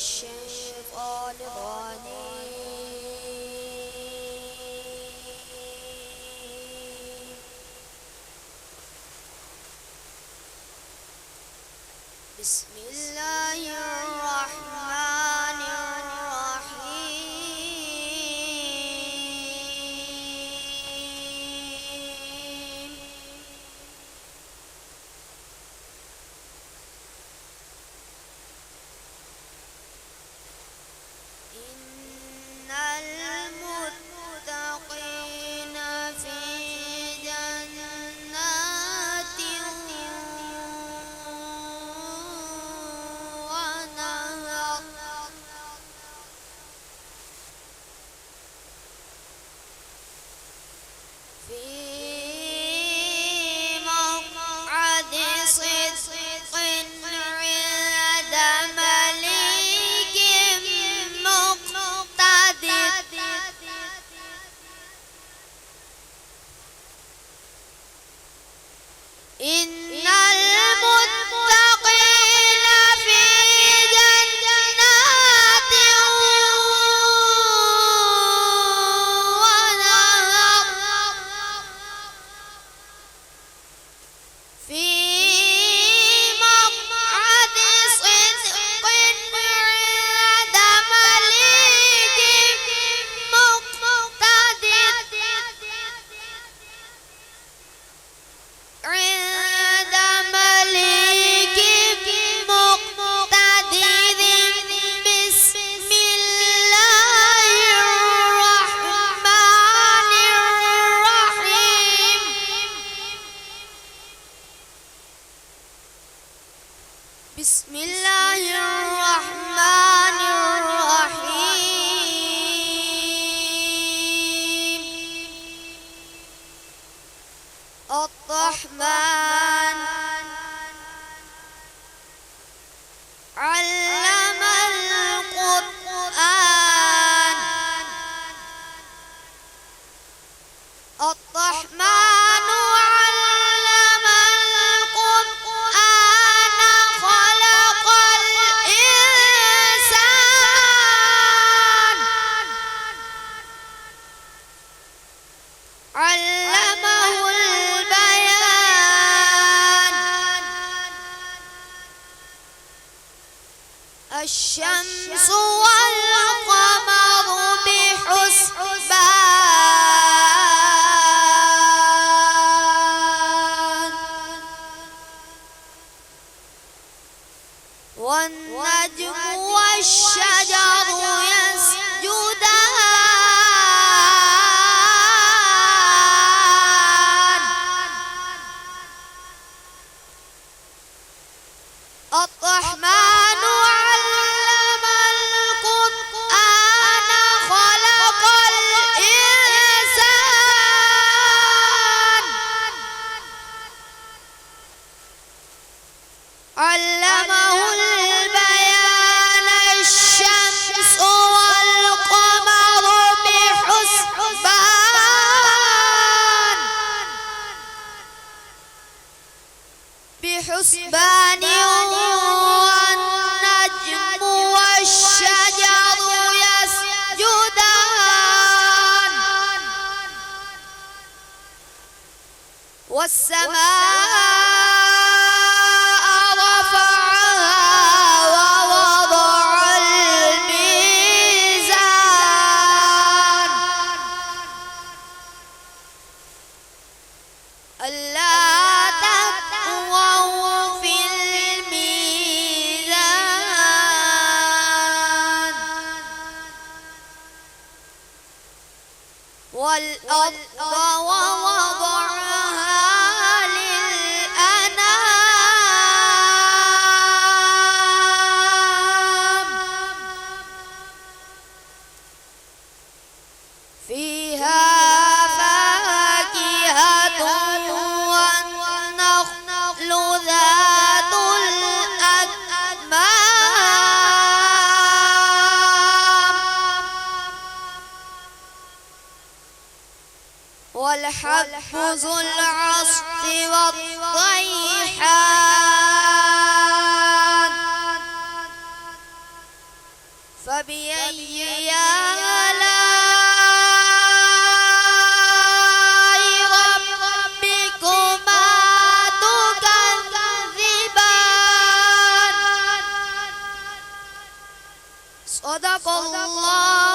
الشيطان الرجيم. بسم الله الرحمن الرحيم. إن المتقين في جنات ونهر. في مقعد صدق عند مليك مقتدر. إن المتقين في جنات ونهر. في مقعد صدق عند مليك مقتدر. عند مليك مقتدر. بسم الله الرحمن الرحيم. بسم الله الرحمن الرحيم. الرحمن علم القرآن. الرحمن علم القرآن خلق الإنسان. علمه البيان. الشمس والقمر بحسبان. والنجم والشجر يسجدان. الرحمن علم القرآن خلق الإنسان. علمه البيان. الشمس والقمر بحسبان. بحسبان. والنجم والشجر يسجدان. والسماء رفعها ووضع الميزان. ألا تطغوا في الميزان. والأرض ووضعها للأنام. فيها فاكهة والنخل ذات الأكمام. والحب ذو العصف والريحان. فبأي آلاء ربكما تكذبان. صدق الله